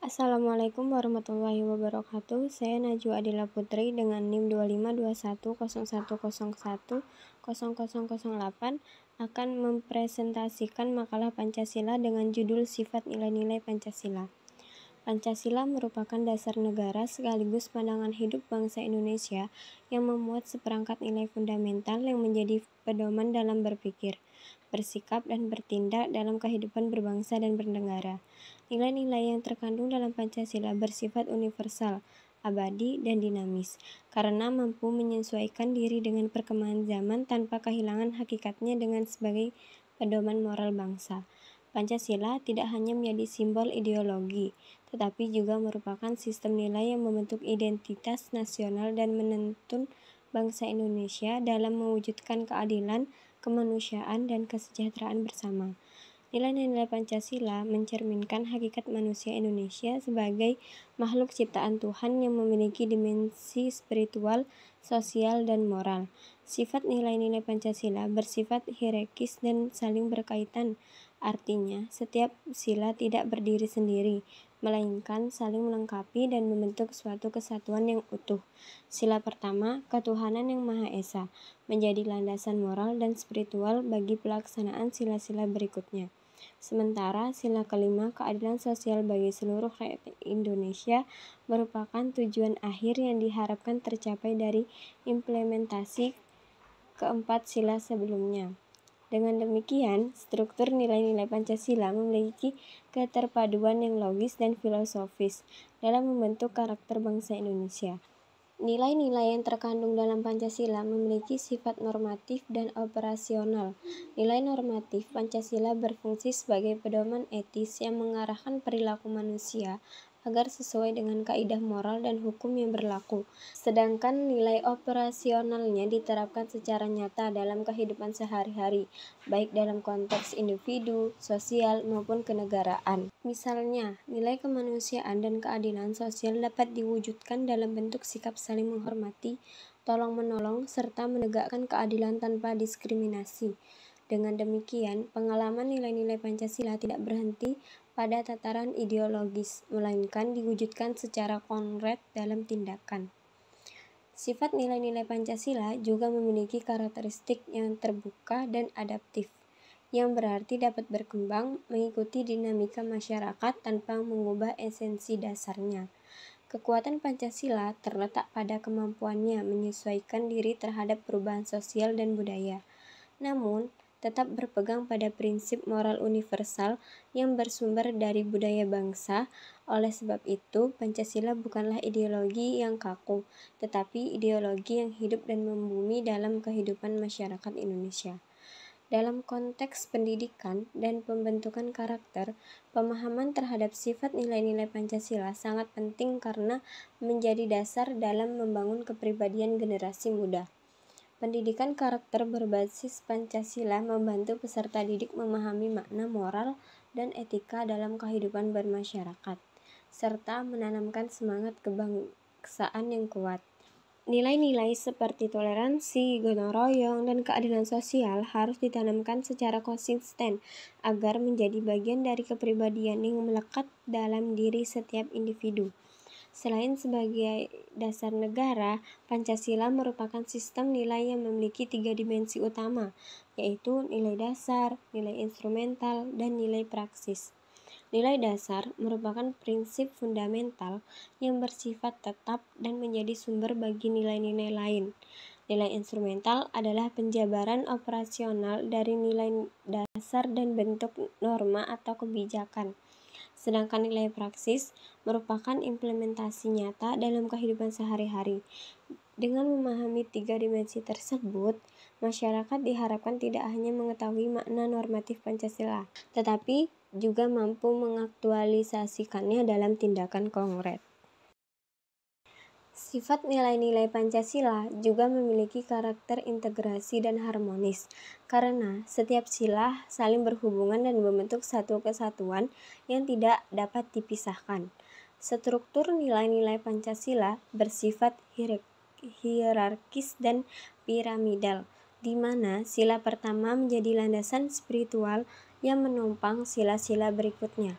Assalamualaikum warahmatullahi wabarakatuh. Saya Najwa Adila Putri dengan NIM 252101010008 akan mempresentasikan makalah Pancasila dengan judul Sifat Nilai-Nilai Pancasila. Pancasila merupakan dasar negara sekaligus pandangan hidup bangsa Indonesia yang memuat seperangkat nilai fundamental yang menjadi pedoman dalam berpikir, bersikap, dan bertindak dalam kehidupan berbangsa dan bernegara. Nilai-nilai yang terkandung dalam Pancasila bersifat universal, abadi, dan dinamis, karena mampu menyesuaikan diri dengan perkembangan zaman tanpa kehilangan hakikatnya dengan sebagai pedoman moral bangsa. Pancasila tidak hanya menjadi simbol ideologi, tetapi juga merupakan sistem nilai yang membentuk identitas nasional dan menuntun bangsa Indonesia dalam mewujudkan keadilan, kemanusiaan, dan kesejahteraan bersama. Nilai-nilai Pancasila mencerminkan hakikat manusia Indonesia sebagai makhluk ciptaan Tuhan yang memiliki dimensi spiritual, sosial, dan moral. Sifat nilai-nilai Pancasila bersifat hierarkis dan saling berkaitan. Artinya, setiap sila tidak berdiri sendiri, melainkan saling melengkapi dan membentuk suatu kesatuan yang utuh. Sila pertama, ketuhanan yang Maha Esa, menjadi landasan moral dan spiritual bagi pelaksanaan sila-sila berikutnya. Sementara sila kelima, keadilan sosial bagi seluruh rakyat Indonesia, merupakan tujuan akhir yang diharapkan tercapai dari implementasi keempat sila sebelumnya. Dengan demikian, struktur nilai-nilai Pancasila memiliki keterpaduan yang logis dan filosofis dalam membentuk karakter bangsa Indonesia. Nilai-nilai yang terkandung dalam Pancasila memiliki sifat normatif dan operasional. Nilai normatif Pancasila berfungsi sebagai pedoman etis yang mengarahkan perilaku manusia agar sesuai dengan kaidah moral dan hukum yang berlaku. Sedangkan nilai operasionalnya diterapkan secara nyata dalam kehidupan sehari-hari, baik dalam konteks individu, sosial, maupun kenegaraan. Misalnya, nilai kemanusiaan dan keadilan sosial dapat diwujudkan dalam bentuk sikap saling menghormati, tolong-menolong, serta menegakkan keadilan tanpa diskriminasi. Dengan demikian, pengalaman nilai-nilai Pancasila tidak berhenti pada tataran ideologis, melainkan diwujudkan secara konkret dalam tindakan. Sifat nilai-nilai Pancasila juga memiliki karakteristik yang terbuka dan adaptif, yang berarti dapat berkembang mengikuti dinamika masyarakat tanpa mengubah esensi dasarnya. Kekuatan Pancasila terletak pada kemampuannya menyesuaikan diri terhadap perubahan sosial dan budaya, namun tetap berpegang pada prinsip moral universal yang bersumber dari budaya bangsa. Oleh sebab itu, Pancasila bukanlah ideologi yang kaku, tetapi ideologi yang hidup dan membumi dalam kehidupan masyarakat Indonesia. Dalam konteks pendidikan dan pembentukan karakter, pemahaman terhadap sifat nilai-nilai Pancasila sangat penting karena menjadi dasar dalam membangun kepribadian generasi muda. Pendidikan karakter berbasis Pancasila membantu peserta didik memahami makna moral dan etika dalam kehidupan bermasyarakat, serta menanamkan semangat kebangsaan yang kuat. Nilai-nilai seperti toleransi, gotong royong, dan keadilan sosial harus ditanamkan secara konsisten agar menjadi bagian dari kepribadian yang melekat dalam diri setiap individu. Selain sebagai dasar negara, Pancasila merupakan sistem nilai yang memiliki 3 dimensi utama, yaitu nilai dasar, nilai instrumental, dan nilai praksis. Nilai dasar merupakan prinsip fundamental yang bersifat tetap dan menjadi sumber bagi nilai-nilai lain. Nilai instrumental adalah penjabaran operasional dari nilai dasar dan bentuk norma atau kebijakan. Sedangkan nilai praksis merupakan implementasi nyata dalam kehidupan sehari-hari. Dengan memahami 3 dimensi tersebut, masyarakat diharapkan tidak hanya mengetahui makna normatif Pancasila, tetapi juga mampu mengaktualisasikannya dalam tindakan konkret. Sifat nilai-nilai Pancasila juga memiliki karakter integrasi dan harmonis, karena setiap sila saling berhubungan dan membentuk satu kesatuan yang tidak dapat dipisahkan. Struktur nilai-nilai Pancasila bersifat hierarkis dan piramidal, di mana sila pertama menjadi landasan spiritual yang menopang sila-sila berikutnya.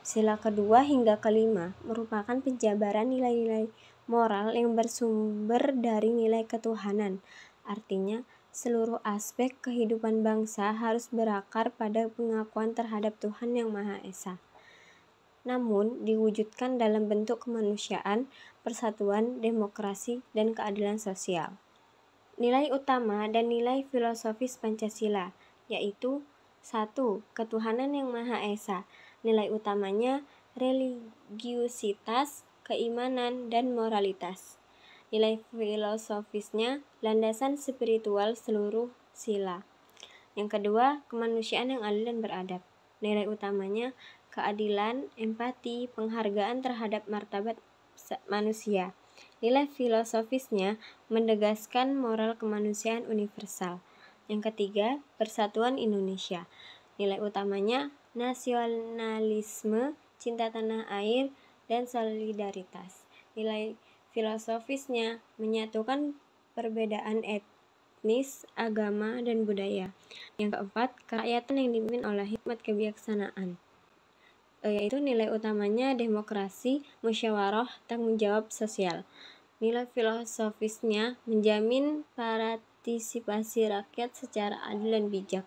Sila kedua hingga kelima merupakan penjabaran nilai-nilai moral yang bersumber dari nilai ketuhanan. Artinya, seluruh aspek kehidupan bangsa harus berakar pada pengakuan terhadap Tuhan Yang Maha Esa, namun diwujudkan dalam bentuk kemanusiaan, persatuan, demokrasi, dan keadilan sosial. Nilai utama dan nilai filosofis Pancasila yaitu 1. Ketuhanan Yang Maha Esa. Nilai utamanya religiusitas, keimanan, dan moralitas. Nilai filosofisnya landasan spiritual seluruh sila. Yang kedua, kemanusiaan yang adil dan beradab. Nilai utamanya keadilan, empati, penghargaan terhadap martabat manusia. Nilai filosofisnya menegaskan moral kemanusiaan universal. Yang ketiga, persatuan Indonesia. Nilai utamanya nasionalisme, cinta tanah air, dan solidaritas. Nilai filosofisnya menyatukan perbedaan etnis, agama, dan budaya. Yang keempat, kerakyatan yang dipimpin oleh hikmat kebijaksanaan, yaitu nilai utamanya demokrasi, musyawarah, tanggung jawab sosial. Nilai filosofisnya menjamin partisipasi rakyat secara adil dan bijak.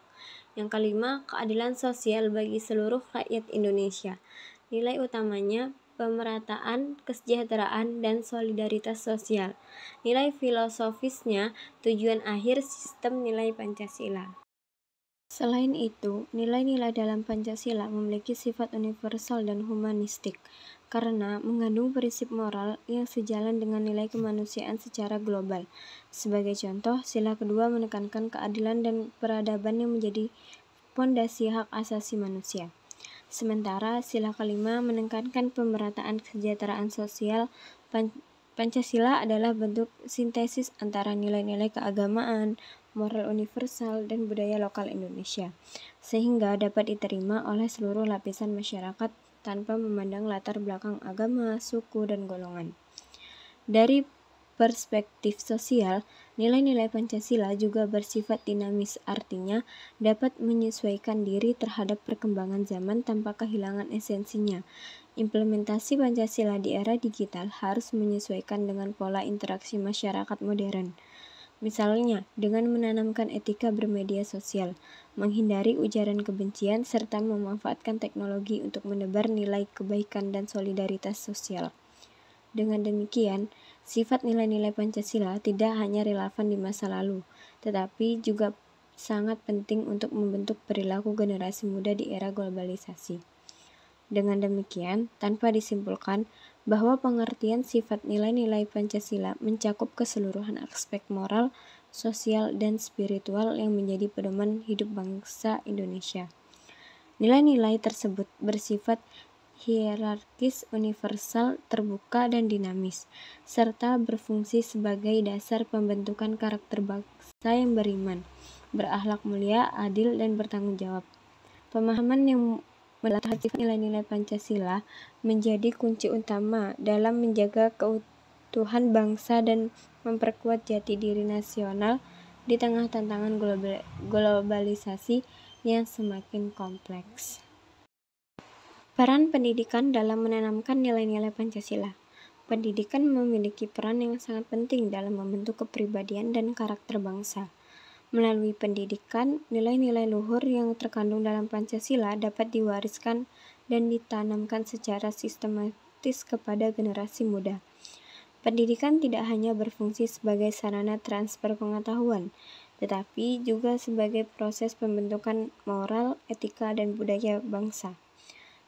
Yang kelima, keadilan sosial bagi seluruh rakyat Indonesia. Nilai utamanya pemerataan, kesejahteraan, dan solidaritas sosial. Nilai filosofisnya tujuan akhir sistem nilai Pancasila. Selain itu, nilai-nilai dalam Pancasila memiliki sifat universal dan humanistik karena mengandung prinsip moral yang sejalan dengan nilai kemanusiaan secara global. Sebagai contoh, sila kedua menekankan keadilan dan peradaban yang menjadi fondasi hak asasi manusia. Sementara sila kelima menekankan pemerataan kesejahteraan sosial. Pancasila adalah bentuk sintesis antara nilai-nilai keagamaan, moral universal, dan budaya lokal Indonesia, sehingga dapat diterima oleh seluruh lapisan masyarakat tanpa memandang latar belakang agama, suku, dan golongan. Dari perspektif sosial, nilai-nilai Pancasila juga bersifat dinamis, artinya dapat menyesuaikan diri terhadap perkembangan zaman tanpa kehilangan esensinya. Implementasi Pancasila di era digital harus menyesuaikan dengan pola interaksi masyarakat modern. Misalnya, dengan menanamkan etika bermedia sosial, menghindari ujaran kebencian, serta memanfaatkan teknologi untuk menebar nilai kebaikan dan solidaritas sosial. Dengan demikian, sifat nilai-nilai Pancasila tidak hanya relevan di masa lalu, tetapi juga sangat penting untuk membentuk perilaku generasi muda di era globalisasi. Dengan demikian, tanpa disimpulkan bahwa pengertian sifat nilai-nilai Pancasila mencakup keseluruhan aspek moral, sosial, dan spiritual yang menjadi pedoman hidup bangsa Indonesia. Nilai-nilai tersebut bersifat hierarkis, universal, terbuka, dan dinamis, serta berfungsi sebagai dasar pembentukan karakter bangsa yang beriman, berakhlak mulia, adil, dan bertanggung jawab. Pemahaman yang mendatar sifat nilai-nilai Pancasila menjadi kunci utama dalam menjaga keutuhan bangsa dan memperkuat jati diri nasional di tengah tantangan globalisasi yang semakin kompleks. Peran pendidikan dalam menanamkan nilai-nilai Pancasila. Pendidikan memiliki peran yang sangat penting dalam membentuk kepribadian dan karakter bangsa. Melalui pendidikan, nilai-nilai luhur yang terkandung dalam Pancasila dapat diwariskan dan ditanamkan secara sistematis kepada generasi muda. Pendidikan tidak hanya berfungsi sebagai sarana transfer pengetahuan, tetapi juga sebagai proses pembentukan moral, etika, dan budaya bangsa.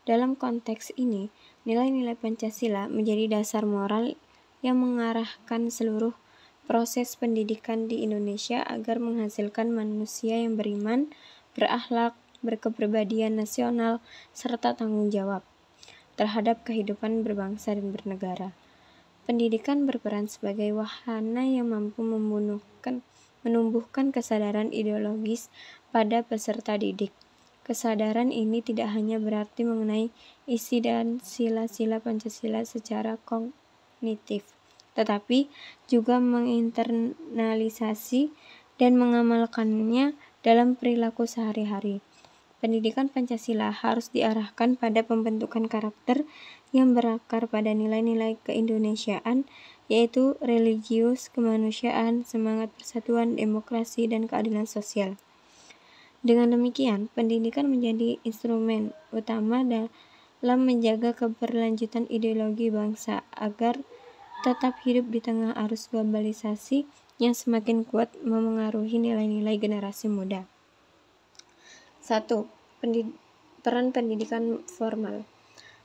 Dalam konteks ini, nilai-nilai Pancasila menjadi dasar moral yang mengarahkan seluruh proses pendidikan di Indonesia agar menghasilkan manusia yang beriman, berakhlak, berkepribadian nasional, serta tanggung jawab terhadap kehidupan berbangsa dan bernegara. Pendidikan berperan sebagai wahana yang mampu menumbuhkan kesadaran ideologis pada peserta didik. Kesadaran ini tidak hanya berarti mengenai isi dan sila-sila Pancasila secara kognitif, tetapi juga menginternalisasi dan mengamalkannya dalam perilaku sehari-hari. pendidikan Pancasila harus diarahkan pada pembentukan karakter yang berakar pada nilai-nilai keindonesiaan, yaitu religius, kemanusiaan, semangat persatuan, demokrasi, dan keadilan sosial. Dengan demikian, pendidikan menjadi instrumen utama dalam menjaga keberlanjutan ideologi bangsa agar tetap hidup di tengah arus globalisasi yang semakin kuat memengaruhi nilai-nilai generasi muda. 1. Peran pendidikan formal.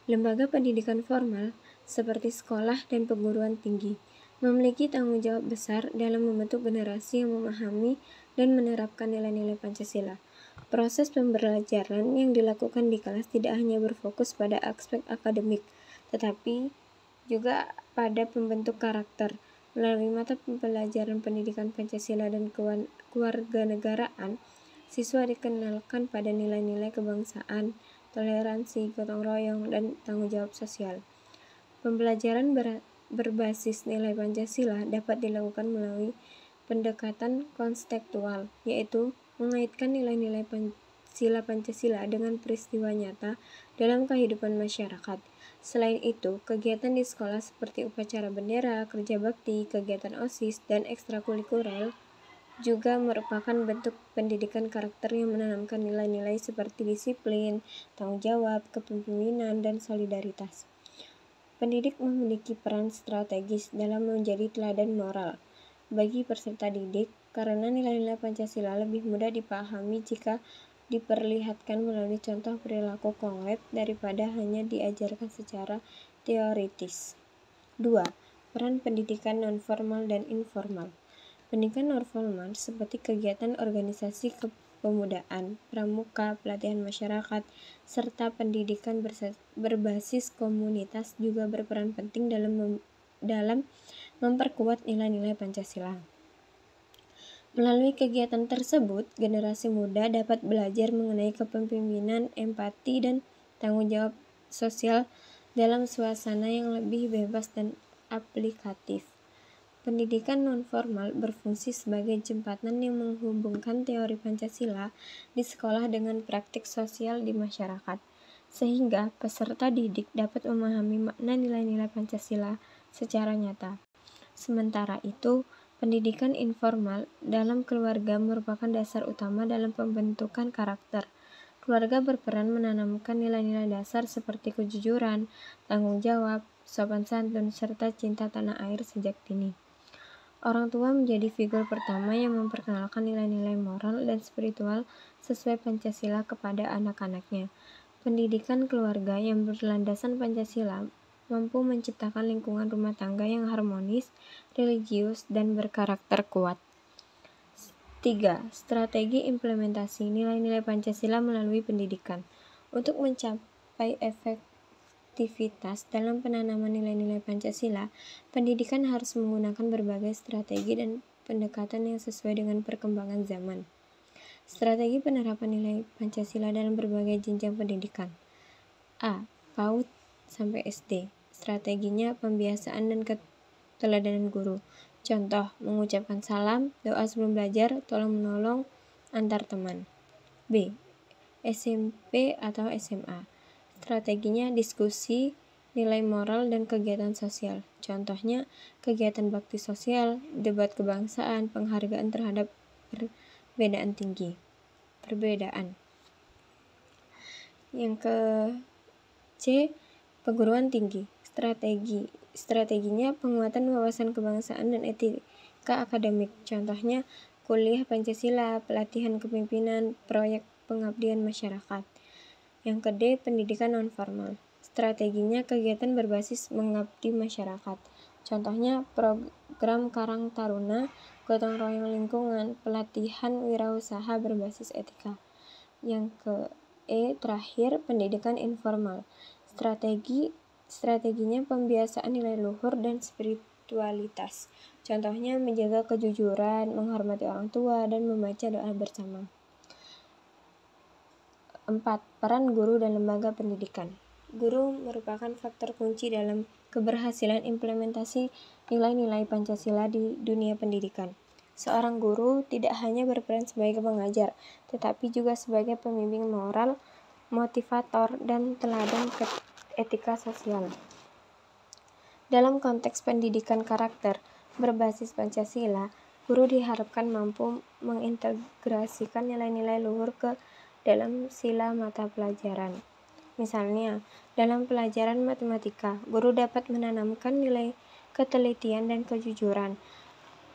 Lembaga pendidikan formal seperti sekolah dan perguruan tinggi memiliki tanggung jawab besar dalam membentuk generasi yang memahami dan menerapkan nilai-nilai Pancasila. Proses pembelajaran yang dilakukan di kelas tidak hanya berfokus pada aspek akademik, tetapi juga pada pembentuk karakter. Melalui mata pembelajaran pendidikan Pancasila dan kewarganegaraan, siswa dikenalkan pada nilai-nilai kebangsaan, toleransi, gotong royong, dan tanggung jawab sosial. Pembelajaran berbasis nilai Pancasila dapat dilakukan melalui pendekatan konstekstual, yaitu mengaitkan nilai-nilai sila Pancasila dengan peristiwa nyata dalam kehidupan masyarakat. Selain itu, kegiatan di sekolah seperti upacara bendera, kerja bakti, kegiatan OSIS, dan ekstrakurikuler juga merupakan bentuk pendidikan karakter yang menanamkan nilai-nilai seperti disiplin, tanggung jawab, kepemimpinan, dan solidaritas. Pendidik memiliki peran strategis dalam menjadi teladan moral bagi peserta didik karena nilai-nilai Pancasila lebih mudah dipahami jika diperlihatkan melalui contoh perilaku konkret daripada hanya diajarkan secara teoritis. 2. Peran pendidikan nonformal dan informal. Pendidikan nonformal seperti kegiatan organisasi kepemudaan, pramuka, pelatihan masyarakat, serta pendidikan berbasis komunitas juga berperan penting dalam memperkuat nilai-nilai Pancasila. Melalui kegiatan tersebut, generasi muda dapat belajar mengenai kepemimpinan, empati, dan tanggung jawab sosial dalam suasana yang lebih bebas dan aplikatif. Pendidikan nonformal berfungsi sebagai jembatan yang menghubungkan teori Pancasila di sekolah dengan praktik sosial di masyarakat, sehingga peserta didik dapat memahami makna nilai-nilai Pancasila secara nyata. Sementara itu, pendidikan informal dalam keluarga merupakan dasar utama dalam pembentukan karakter. Keluarga berperan menanamkan nilai-nilai dasar seperti kejujuran, tanggung jawab, sopan santun, serta cinta tanah air sejak dini. Orang tua menjadi figur pertama yang memperkenalkan nilai-nilai moral dan spiritual sesuai Pancasila kepada anak-anaknya. Pendidikan keluarga yang berlandasan Pancasila mampu menciptakan lingkungan rumah tangga yang harmonis, religius, dan berkarakter kuat. 3. Strategi implementasi nilai-nilai Pancasila melalui pendidikan. Untuk mencapai efektivitas dalam penanaman nilai-nilai Pancasila, pendidikan harus menggunakan berbagai strategi dan pendekatan yang sesuai dengan perkembangan zaman. Strategi penerapan nilai Pancasila dalam berbagai jenjang pendidikan. A. PAUD sampai SD. Strateginya pembiasaan dan keteladanan guru. Contoh, mengucapkan salam, doa sebelum belajar, tolong-menolong antar teman. B. SMP atau SMA. Strateginya diskusi, nilai moral, dan kegiatan sosial. Contohnya, kegiatan bakti sosial, debat kebangsaan, penghargaan terhadap perbedaan. Yang ke C. Perguruan tinggi. Strateginya penguatan wawasan kebangsaan dan etika akademik. Contohnya, kuliah Pancasila, pelatihan kepemimpinan, proyek pengabdian masyarakat. Yang ke D. Pendidikan nonformal. Strateginya kegiatan berbasis mengabdi masyarakat. Contohnya, program Karang Taruna, gotong royong lingkungan, pelatihan wirausaha berbasis etika. Yang ke E. Terakhir, pendidikan informal. Strateginya pembiasaan nilai luhur dan spiritualitas. Contohnya menjaga kejujuran, menghormati orang tua, dan membaca doa bersama. 4. Peran guru dan lembaga pendidikan. Guru merupakan faktor kunci dalam keberhasilan implementasi nilai-nilai Pancasila di dunia pendidikan. Seorang guru tidak hanya berperan sebagai pengajar, tetapi juga sebagai pembimbing moral, motivator, dan teladan etika sosial. Dalam konteks pendidikan karakter berbasis Pancasila, guru diharapkan mampu mengintegrasikan nilai-nilai luhur ke dalam sila mata pelajaran. Misalnya, dalam pelajaran matematika, guru dapat menanamkan nilai ketelitian dan kejujuran.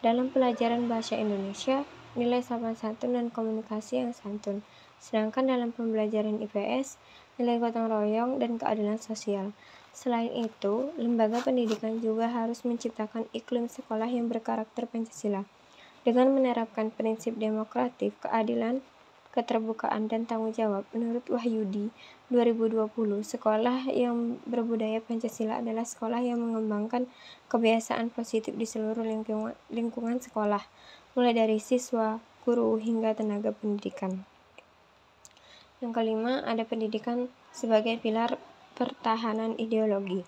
Dalam pelajaran bahasa Indonesia, nilai sopan santun dan komunikasi yang santun. Sedangkan dalam pembelajaran IPS, nilai gotong royong dan keadilan sosial. Selain itu, lembaga pendidikan juga harus menciptakan iklim sekolah yang berkarakter Pancasila. Dengan menerapkan prinsip demokratif, keadilan, keterbukaan, dan tanggung jawab, menurut Wahyudi 2020, sekolah yang berbudaya Pancasila adalah sekolah yang mengembangkan kebiasaan positif di seluruh lingkungan sekolah, mulai dari siswa, guru, hingga tenaga pendidikan. Yang kelima, ada pendidikan sebagai pilar pertahanan ideologi.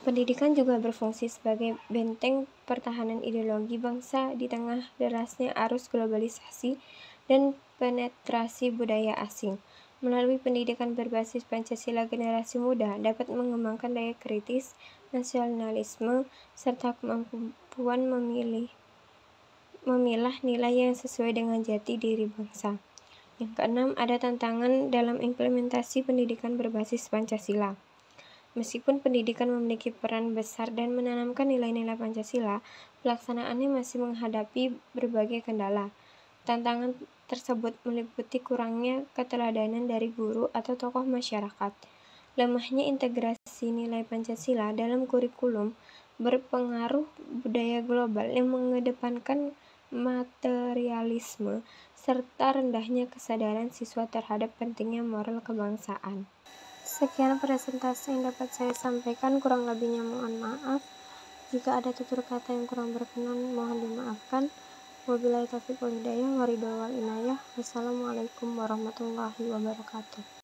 Pendidikan juga berfungsi sebagai benteng pertahanan ideologi bangsa di tengah derasnya arus globalisasi dan penetrasi budaya asing. Melalui pendidikan berbasis Pancasila, generasi muda dapat mengembangkan daya kritis, nasionalisme, serta kemampuan memilah nilai yang sesuai dengan jati diri bangsa. Yang keenam, ada tantangan dalam implementasi pendidikan berbasis Pancasila. Meskipun pendidikan memiliki peran besar dan menanamkan nilai-nilai Pancasila, pelaksanaannya masih menghadapi berbagai kendala. Tantangan tersebut meliputi kurangnya keteladanan dari guru atau tokoh masyarakat, lemahnya integrasi nilai Pancasila dalam kurikulum, berpengaruh budaya global yang mengedepankan materialisme, serta rendahnya kesadaran siswa terhadap pentingnya moral kebangsaan. Sekian presentasi yang dapat saya sampaikan, kurang lebihnya mohon maaf. Jika ada tutur kata yang kurang berkenan, mohon dimaafkan. Wabillahi taufiq wal hidayah, waridho wal inayah. Wassalamualaikum warahmatullahi wabarakatuh.